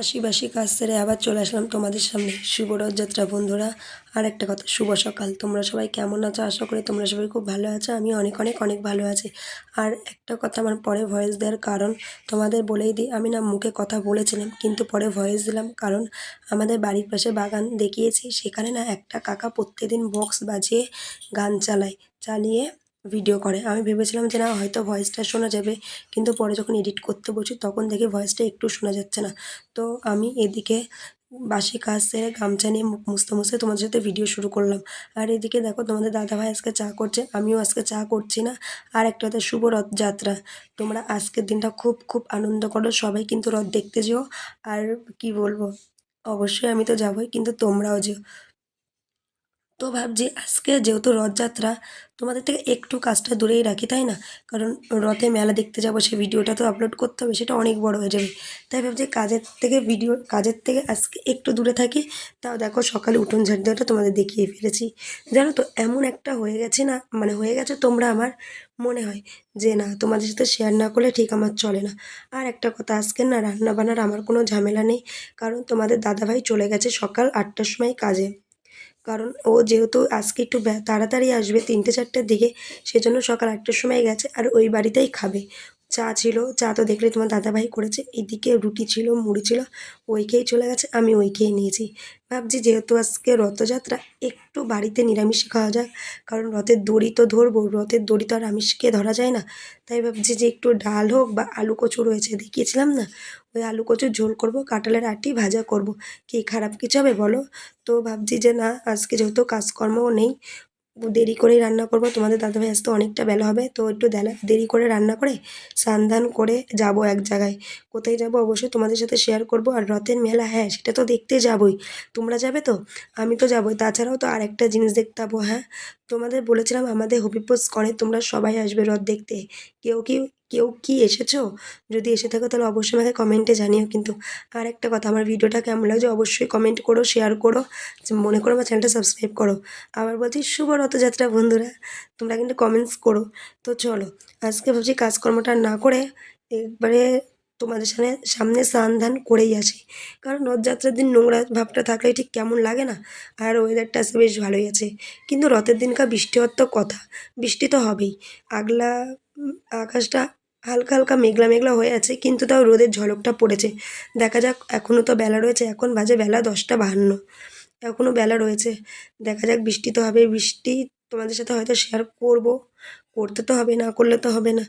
বাসি বাসি কাজ সেরে আবার চলে আসলাম তোমাদের সামনে। শুভ রথযাত্রা বন্ধুরা। আর একটা কথা, শুভ সকাল। তোমরা সবাই কেমন আছো? আশা করি তোমরা সবাই খুব ভালো আছো। আমি অনেক অনেক অনেক ভালো আছি। আর একটা কথা, আমার পরে ভয়েস দেওয়ার কারণ তোমাদের বলেই দিই, আমি না মুখে কথা বলেছিলাম কিন্তু পরে ভয়েস দিলাম, কারণ আমাদের বাড়ির পাশে বাগান দেখিয়েছি, সেখানে না একটা কাকা প্রত্যেকদিন বক্স বাজিয়ে গান চালিয়ে ভিডিও করে। আমি ভেবেছিলাম যে না, হয়তো ভয়েসটা শোনা যাবে, কিন্তু পরে যখন এডিট করতে বসি তখন দেখি ভয়েসটা একটু শোনা যাচ্ছে না। তো আমি এদিকে বাসি কাজ সেরে গামছা নিয়ে মুখ মুছতে মুছতে তোমাদের সাথে ভিডিও শুরু করলাম। আর এদিকে দেখো, তোমাদের দাদাভাই আজকে চা করছে, আমিও আজকে চা করছি না। আর একটা কথা, শুভ রথযাত্রা। তোমরা আজকের দিনটা খুব খুব আনন্দ করো, সবাই কিন্তু রথ দেখতে যেও। আর কি বলবো, অবশ্যই আমি তো যাবোই, কিন্তু তোমরাও যেও। তো ভাবছি আজকে যেহেতু রথযাত্রা, তোমাদের থেকে একটু কাজটা দূরেই রাখি, তাই না? কারণ রথে মেলা দেখতে যাবো, সে ভিডিওটা তো আপলোড করতে হবে, সেটা অনেক বড় হয়ে যাবে। তাই ভাবছি কাজের থেকে আজকে একটু দূরে থাকি। তাও দেখো, সকালে উঠোন ঝাড় দেওয়াটা তোমাদের দেখিয়ে ফেলেছি। জানো তো, এমন একটা হয়ে গেছে না, মানে হয়ে গেছে তোমরা আমার, মনে হয় যে না, তোমাদের সাথে শেয়ার না করলে ঠিক আমার চলে না। আর একটা কথা, আজকে না রান্না বান্নার আমার কোনো ঝামেলা নেই, কারণ তোমাদের দাদাভাই চলে গেছে সকাল 8টার সময় কাজে। কারণ ও যেহেতু আজকে একটু তাড়াতাড়ি আসবে, 3টে 4টের দিকে, সেজন্য সকাল 8টার সময় গেছে। আর ওই বাড়িতেই খাবে। চা ছিল, চা তো দেখলে তোমার দাদাভাই করেছে। এদিকে রুটি ছিল, মুড়ি ছিল, ওই খেয়েই চলে গেছে, আমি ওই খেয়ে নিয়েছি। ভাবছি যেহেতু আজকে রথযাত্রা, একটু বাড়িতে নিরামিষ খাওয়া যাক, কারণ রথের দড়ি তো ধরবো, রথের দড়ি তো আর আমিষকে ধরা যায় না। তাই ভাবছি যে একটু ডাল হোক বা আলু কচু রয়েছে, দেখিয়েছিলাম না, ওই আলু কচুর ঝোল করব, কাঁঠালের আটি ভাজা করব। কি খারাপ কিছু হবে বলো? তো ভাবছি যে না, আজকে যেহেতু কাজকর্মও নেই, দেরি করেই রান্না করব। তোমাদের দাদাভাই আসতে অনেকটা বেলা হবে, তো একটু দেরি করে রান্না করে স্নান ধান করে যাব এক জায়গায়। কোথায় যাব অবশ্যই তোমাদের সাথে শেয়ার করব। আর রথের মেলা, হ্যাঁ সেটা তো দেখতে যাবই। তোমরা যাবে তো? আমি তো যাবই। তাছাড়াও তো আরেকটা জিনিস দেখতে যাবো। হ্যাঁ, তোমাদের বলেছিলাম আমাদের হবিপুস করে তোমরা সবাই আসবে রথ দেখতে। কেউ কি কেউ কি এসেছো? যদি এসে থাকো তাহলে অবশ্যই আমাকে কমেন্টে জানিও কিন্তু। আর একটা কথা, আমার ভিডিওটা কেমন লাগছে অবশ্যই কমেন্ট করো, শেয়ার করো, মনে করো আমার চ্যানেলটা সাবস্ক্রাইব করো। আবার বলছি শুভ রথযাত্রা বন্ধুরা, তোমরা কিন্তু কমেন্টস করো। তো চলো, আজকে ভাবছি কাজকর্মটা না করে একবারে তোমাদের সামনে স্নান ধান করেই আসি। কারণ রথযাত্রার দিন নোংরা ভাবটা থাকলে ঠিক কেমন লাগে না। আর ওয়েদারটা আজকে বেশ ভালোই আছে, কিন্তু রথের দিনকার বৃষ্টি হওয়ার তো কথা, বৃষ্টি তো হবেই। আগলা আকাশটা হালকা হালকা মেঘলা মেঘলা হয়ে আছে, কিন্তু তাও রোদের ঝলকটা পড়েছে। দেখা যাক, এখনও তো বেলা রয়েছে, এখন বাজে বেলা 10টা 52, এখনও বেলা রয়েছে। দেখা যাক, বৃষ্টি তো হবে, বৃষ্টি তোমাদের সাথে হয়তো শেয়ার করব, করতে তো হবে, না করলে তো হবে না।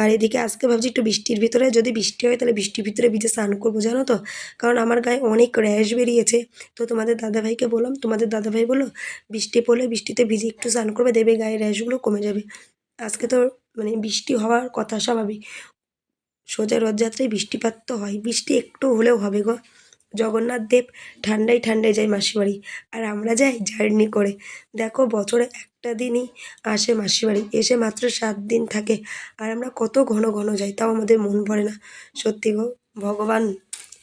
আর এদিকে আজকে ভাবছি একটু বৃষ্টির ভিতরে, যদি বৃষ্টি হয় তাহলে বৃষ্টির ভিতরে ভিজে স্নান করবো, জানো তো। কারণ আমার গায়ে অনেক র্যাশ বেরিয়েছে। তো তোমাদের দাদাভাইকে বললাম, তোমাদের দাদাভাই বললো বৃষ্টি পড়লে বৃষ্টিতে ভিজে একটু স্নান করবে, দেবে গায়ে র্যাশগুলো কমে যাবে। আজকে তো মানে বৃষ্টি হওয়ার কথা স্বাভাবিক, সোজা রথযাত্রায় বৃষ্টিপাত তো হয়, বৃষ্টি একটু হলেও হবে গো। জগন্নাথ দেব ঠান্ডায় ঠান্ডায় যায় মাসির বাড়ি, আর আমরা যাই জার্নি করে। দেখো, বছরে একটা দিনই আসে মাসির বাড়ি, এসে মাত্র 7 দিন থাকে। আর আমরা কত ঘন ঘন যাই, তাও আমাদের মন ভরে না। সত্যি গো, ভগবান।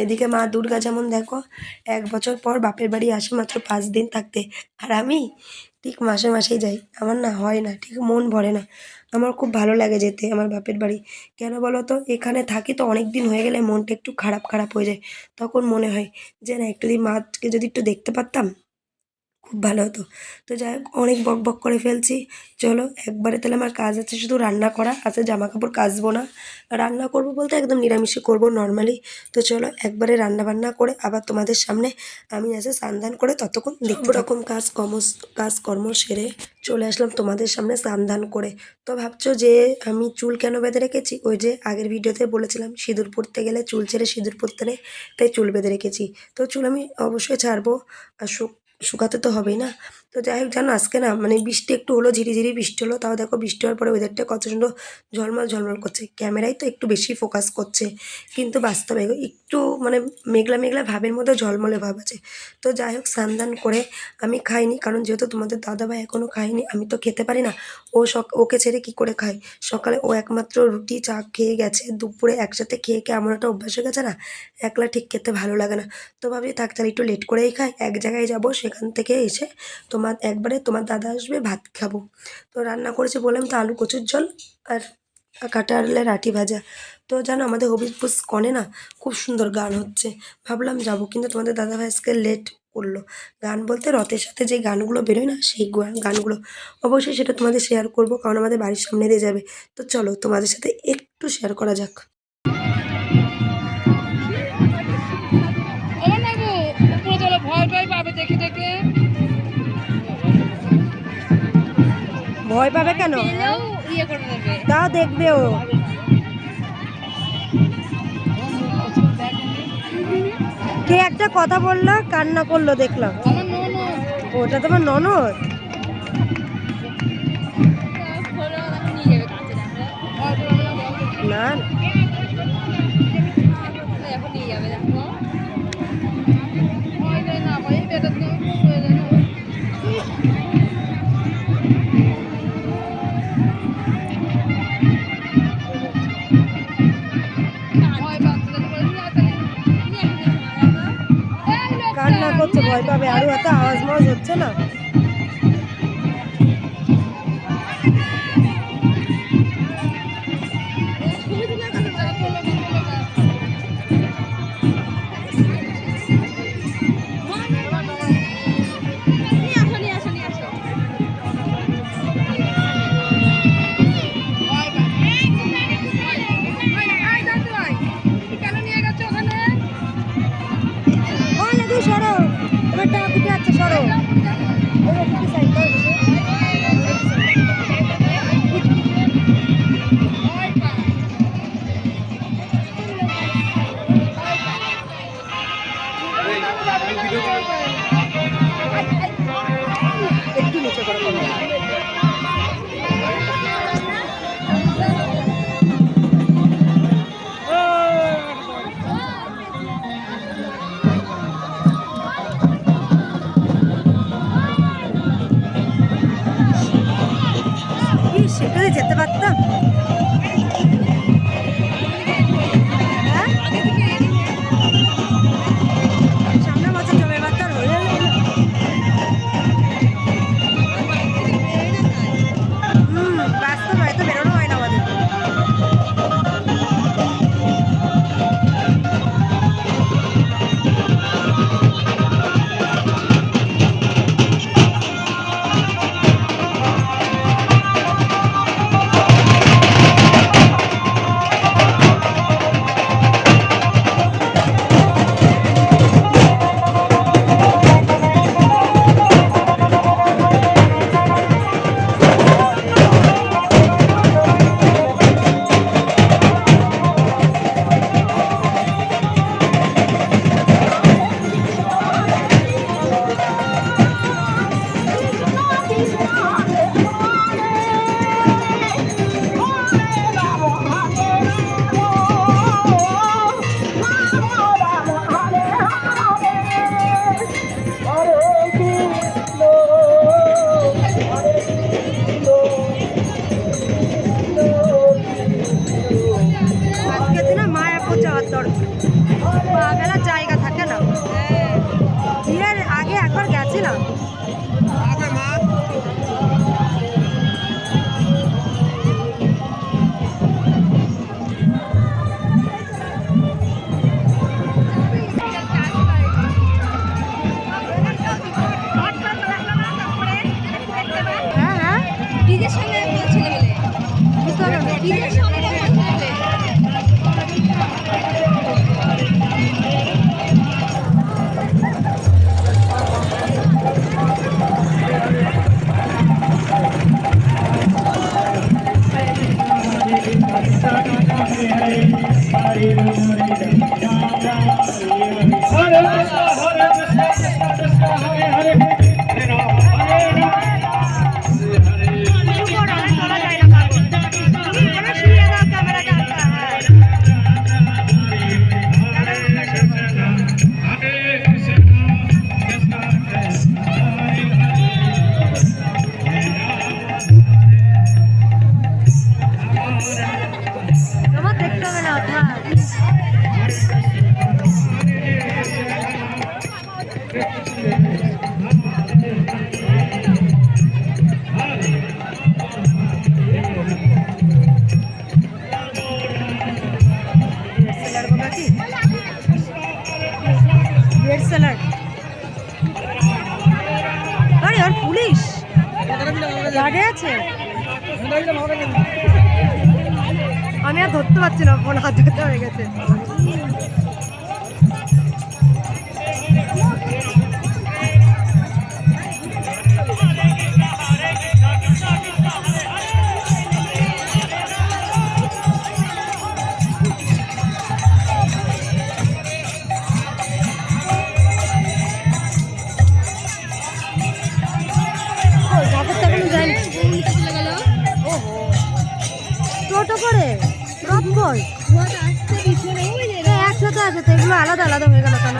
এদিকে মা দুর্গা যেমন দেখো, 1 বছর পর বাপের বাড়ি আসে মাত্র 5 দিন থাকতে, আর আমি ঠিক মাসে মাসেই যাই। আমার না হয় না, ঠিক মন ভরে না। আমার খুব ভালো লাগে যেতে আমার বাপের বাড়ি। কেন বলো তো, এখানে থাকি তো অনেক দিন হয়ে গেলে মনটা একটু খারাপ খারাপ হয়ে যায়। তখন মনে হয় যে না, একটু যদি মাকে যদি একটু দেখতে পারতাম, খুব ভালো হতো। তো যাই হোক, অনেক বক বক করে ফেলছি। চলো একবারে, তাহলে আমার কাজ আছে শুধু রান্না করা আছে, জামা কাপড় কাচবো না। রান্না করবো বলতে একদম নিরামিষই করবো, নর্মালি। তো চলো একবারে রান্না বান্না করে আবার তোমাদের সামনে আমি এসে স্নান ধান করে ততক্ষণ দেখতে রকম কাজকর্ম সেরে চলে আসলাম তোমাদের সামনে স্নান ধান করে। তো ভাবছো যে আমি চুল কেন বেঁধে রেখেছি? ওই যে আগের ভিডিওতে বলেছিলাম, সিঁদুর পরতে গেলে চুল ছেড়ে সিঁদুর পরতে নেই, তাই চুল বেঁধে রেখেছি। তো চুল আমি অবশ্যই ছাড়বো, আর শুকাতে তো হবেই না। তো যাই হোক, জানো আজকে না মানে বৃষ্টি একটু হলো, ঝিরিঝিরি বৃষ্টি হলো, তাও দেখো বৃষ্টি হওয়ার পরে ওয়েদারটা কত সুন্দর ঝলমল ঝলমল করছে। ক্যামেরায় তো একটু বেশি ফোকাস করছে, কিন্তু বাস্তবে একটু মানে মেঘলা মেঘলা ভাবের মধ্যে ঝলমলে ভাব আছে। তো যাই হোক, স্নান দান করে আমি খাইনি, কারণ যেহেতু তোমাদের দাদাভাই এখনও খায়নি, আমি তো খেতে পারি না। ওকে ছেড়ে কি করে খাই? সকালে ও একমাত্র রুটি চা খেয়ে গেছে, দুপুরে একসাথে খেয়ে খেয়ে আমার একটা অভ্যাস হয়ে গেছে না, একলা ঠিক খেতে ভালো লাগে না। তো ভাবি থাক, তাহলে একটু লেট করেই খাই, এক জায়গায় যাব, সেখান থেকে এসে একবারে তোমার দাদা আসবে, ভাত খাবো। তো রান্না করেছে বললাম তো, আলু কচুর ঝোল আর কাঁঠালের আটি ভাজা। তো জানো আমাদের হবিবপুর কনে না খুব সুন্দর গান হচ্ছে, ভাবলাম যাব, কিন্তু তোমাদের দাদাভাই আজকে লেট করলো। গান বলতে রথের সাথে যে গানগুলো বেরোয় না সেই গানগুলো, অবশ্যই সেটা তোমাদের শেয়ার করব, কারণ আমাদের বাড়ির সামনে দিয়ে যাবে। তো চলো তোমাদের সাথে একটু শেয়ার করা যাক। ভয় পাবে কেন? তাও দেখবে ও। কে একটা কথা বললো, কান্না করলো দেখলাম। ওটা তোমার ননদ? না কান্না করছে, ভয় পাবে, আরো এত আওয়াজ মাওয়াজ হচ্ছে না। সরো, তোমার টাকুটি আছে, সরো। একটু নিচে করো। সেটাতে যেতে পারতাম। সামনে বছর জমে পারতাম, হয়ে বাস্তব হয়তো বেরোনো হয় না আমাদের। মেলার জায়গা থাকে না। বিয়ের আগে একবার গেছিলাম। হ্যাঁ হ্যাঁ, ডিজের সঙ্গে ছেলে মেলে বুঝতে পারো না, ডিজের সঙ্গে শুয়ে হচ্ছে, আমি আর ধরতে পারছি না, ফোন হাত ধরতে হয়ে গেছে। টোটো করে রথ কই একসাথে আছে তো, এগুলো আলাদা আলাদা হয়ে গেল কেন?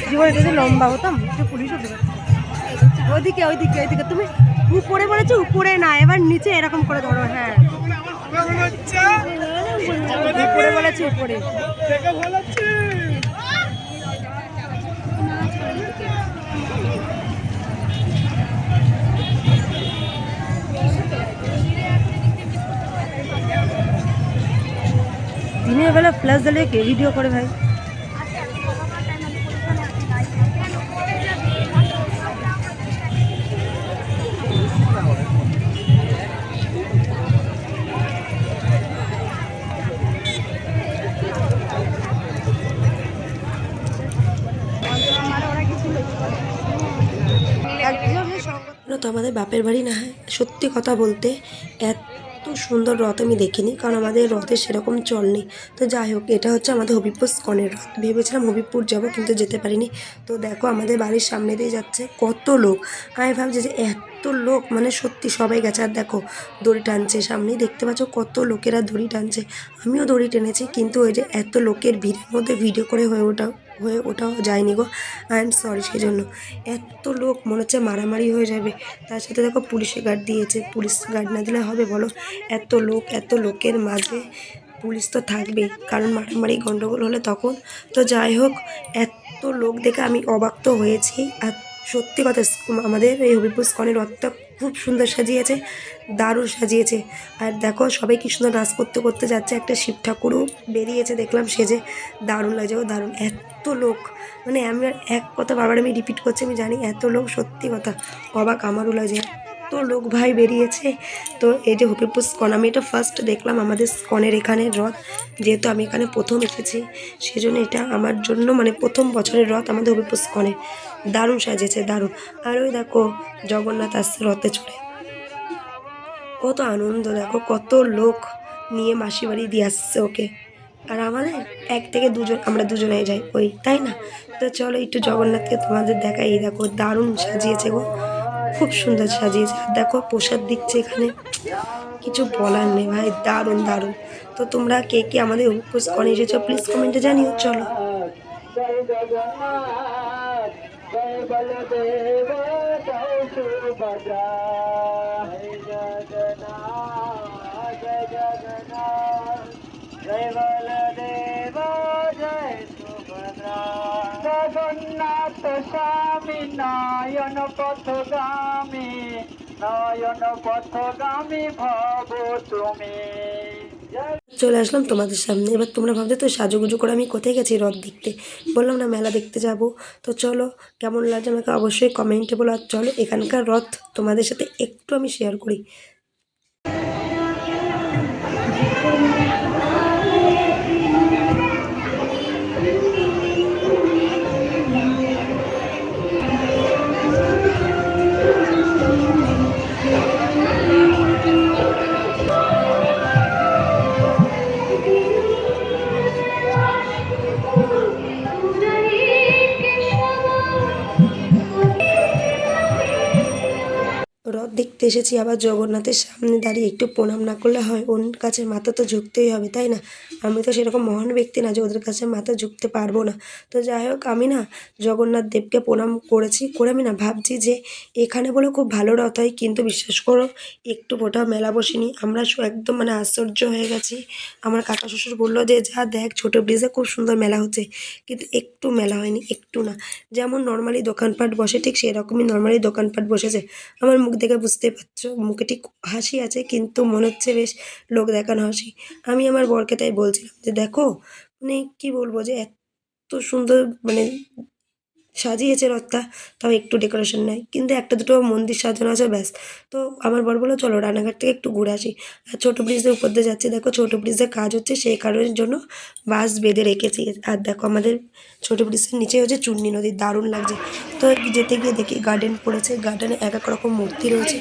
জীবন এটা যদি লম্বা হতাম একটু পুলিশ হতে পারতাম। ওইদিকে ওইদিকে ওইদিকে তুমি উপরে বলেছো, উপরে না, এবার নিচে এরকম করে ধরো। হ্যাঁ উপরে বলেছি, উপরে। দিনের বেলা ফ্ল্যাশ দিলে কে ভিডিও করে ভাই? তো আমাদের বাপের বাড়ি না, সত্যি কথা বলতে এত সুন্দর রথ আমি দেখিনি, কারণ আমাদের রথের সেরকম চল নেই। তো যাই হোক, এটা হচ্ছে আমাদের হবিবপুর স্কনের রথ। ভেবেছিলাম হবিবপুর যাব, কিন্তু যেতে পারিনি। তো দেখো আমাদের বাড়ির সামনে দিয়ে যাচ্ছে কত লোক। আমি ভাবছি যে এত লোক, মানে সত্যি সবাই গেছে। আর দেখো দড়ি টানছে, সামনেই দেখতে পাচ্ছ কত লোকেরা দড়ি টানছে। আমিও দড়ি টেনেছি, কিন্তু ওই যে এত লোকের ভিড়ের মধ্যে ভিডিও করে ওটাও যায়নি গো। আই এম সরি সেই জন্য। এত লোক, মনে হচ্ছে মারামারি হয়ে যাবে। তার সাথে দেখো পুলিশে গার্ড দিয়েছে, পুলিশ গার্ড না দিলে হবে বলো? এত লোক, এত লোকের মাঝে পুলিশ তো থাকবেই, কারণ মারামারি গণ্ডগোল হলে তখন। তো যাই হোক, এত লোক দেখে আমি অবাক তো হয়েছি। আর সত্যি কথা, আমাদের এই হবিবপুর স্কনের রথটা খুব সুন্দর সাজিয়েছে, দারুণ সাজিয়েছে। আর দেখো সবাই কি সুন্দর নাচ করতে করতে যাচ্ছে। একটা শিব ঠাকুরও বেরিয়েছে দেখলাম সেজে, দারুণ লাগছে। ও দারুণ, এত লোক, মানে আমি আর এক কথা বারবার আমি রিপিট করছি, আমি জানি এত লোক, সত্যি কথা অবাক আমারও লাগে, এত লোক ভাই বেরিয়েছে। তো এই যে হবিবপুর স্কন, আমি এটা ফার্স্ট দেখলাম আমাদের স্কনের এখানে রথ, যেহেতু আমি এখানে প্রথম এসেছি সেজন্য এটা আমার জন্য মানে প্রথম বছরের রথ আমাদের হবিবপুর স্কনে। দারুণ সাজিয়েছে, দারুণ। আর ওই দেখো জগন্নাথ আসছে রথে চড়ে, কত আনন্দ, দেখো কত লোক নিয়ে মাসি বাড়ি দিয়ে আসছে ওকে। আর আমাদের এক থেকে দুজন, আমরা দুজনে যাই ওই, তাই না? তো চলো একটু জগন্নাথকে তোমাদের দেখাই। এই দেখো দারুণ সাজিয়েছে গো, খুব সুন্দর সাজিয়েছে। আর দেখো প্রসাদ দিচ্ছে এখানে, কিছু বলার নেই ভাই, দারুণ দারুণ। তো তোমরা কে কে আমাদের উপোস করে এসেছো প্লিজ কমেন্টে জানিও। চলো। জয় জগন্নাথ, জয় বলদেব, জয় সুভদ্রা। জয় জগন্নাথ, জয় জগন্নাথ, জয় বলদেব, জয় সুভদ্রা। জগন্নাথ স্বামী নয়ন পথগামী, নয়ন পথগামী ভব তুমি। চলে আসলাম তোমাদের সামনে। এবার তোমরা ভাবছো তো সাজুগুজু করে আমি কোথায় গেছি রথ দেখতে? বললাম না মেলা দেখতে যাব। তো চলো, কেমন লাগছে আমাকে অবশ্যই কমেন্টে বলো। আর চলো এখানকার রথ তোমাদের সাথে একটু আমি শেয়ার করি। রথ দেখতে এসেছি, আবার জগন্নাথের সামনে দাঁড়িয়ে একটু প্রণাম না করলে হয়? ওর কাছে মাথা তো ঝুঁকতেই হবে, তাই না? আমি তো সেরকম মহান ব্যক্তি না যে ওদের কাছে মাথা ঝুঁকতে পারবো না। তো যাই হোক, আমি না জগন্নাথ দেবকে প্রণাম করেছি, করে আমি না ভাবছি যে এখানে বলে খুব ভালো রথ হয়, কিন্তু বিশ্বাস করো একটু ফোটাও মেলা বসেনি। আমরা একদম মানে আশ্চর্য হয়ে গেছি। আমার কাকা শ্বশুর বললো যে যা দেখ ছোটো ব্রিজে খুব সুন্দর মেলা হচ্ছে, কিন্তু একটু মেলা হয়নি, একটু না। যেমন নর্মালি দোকানপাট বসে ঠিক সেরকমই নর্মালি দোকানপাট বসেছে। আমার মুখ দেখে বুঝতে পারছো, মুখে ঠিক হাসি আছে, কিন্তু মনে হচ্ছে বেশ লোক দেখানো হাসি। আমি আমার বরকে তাই বলছিলাম যে দেখো, মানে কি বলবো, যে এত সুন্দর মানে সাজিয়েছে রথটা, তাও একটু ডেকোরেশন নেই, কিন্তু একটা দুটো মন্দির সাজানো আছে ব্যাস। তো আমার বর বললো চলো রানাঘাট থেকে একটু ঘুরে আসি। আর ছোটো ব্রিজের উপর দিয়ে যাচ্ছি, দেখো ছোটো ব্রিজের কাজ হচ্ছে, সেই কারণের জন্য বাস বেঁধে রেখেছি। আর দেখো আমাদের ছোটো ব্রিজের নিচে হচ্ছে চূর্ণী নদী, দারুণ লাগছে। তো যেতে গিয়ে দেখি গার্ডেন পড়েছে, গার্ডেনে এক এক রকম মূর্তি রয়েছে।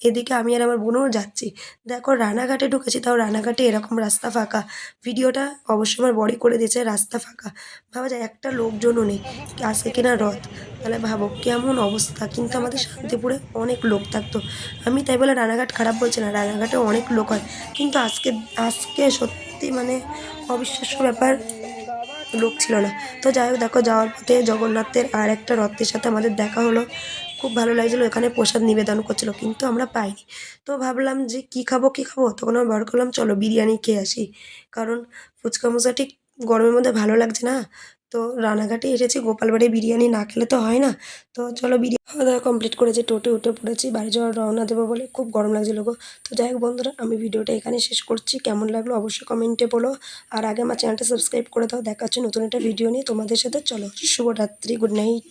এদিকে আমি আর আমার বোনও যাচ্ছি। দেখো রানাঘাটে ঢুকেছি, তাও রানাঘাটে এরকম রাস্তা ফাঁকা। ভিডিওটা অবশ্যই আমার বরই করে দিয়েছে, রাস্তা ফাঁকা। ভাবা যায় একটা লোকজনও নেই, আজকে কিনা রথ, তাহলে ভাবো কেমন অবস্থা। কিন্তু আমাদের শান্তিপুরে অনেক লোক থাকতো। আমি তাই বলে রানাঘাট খারাপ বলছি না, রানাঘাটে অনেক লোক হয়, কিন্তু আজকে আজকে সত্যি মানে অবিশ্বাস্য ব্যাপার, লোক ছিল না। তো যাই হোক, দেখো যাওয়ার পথে জগন্নাথের আর একটা রথের সাথে আমাদের দেখা হলো। খুব ভালো লাগছিলো, এখানে প্রসাদ নিবেদন করছিল, কিন্তু আমরা পাইনি। তো ভাবলাম যে কী খাবো কী খাবো, তখন আমি বার করলাম চলো বিরিয়ানি খেয়ে আসি, কারণ ফুচকা মোচা ঠিক গরমের মধ্যে ভালো লাগছে না। তো রানাঘাটে এসেছি, গোপালবাড়ি বিরিয়ানি না খেলে তো হয় না। তো চলো খাওয়া দাওয়া কমপ্লিট করেছি, টোটো উঠে পড়েছি, বাড়ি যাওয়ার রওনা দেবো বলে। খুব গরম লাগছিল গো। তো যাই হোক বন্ধুরা, আমি ভিডিওটা এখানে শেষ করছি। কেমন লাগলো অবশ্যই কমেন্টে বলো। আর আগে আমার চ্যানেলটা সাবস্ক্রাইব করে দাও। দেখা হচ্ছে নতুন একটা ভিডিও নিয়ে তোমাদের সাথে। চলো শুভরাত্রি, গুড নাইট।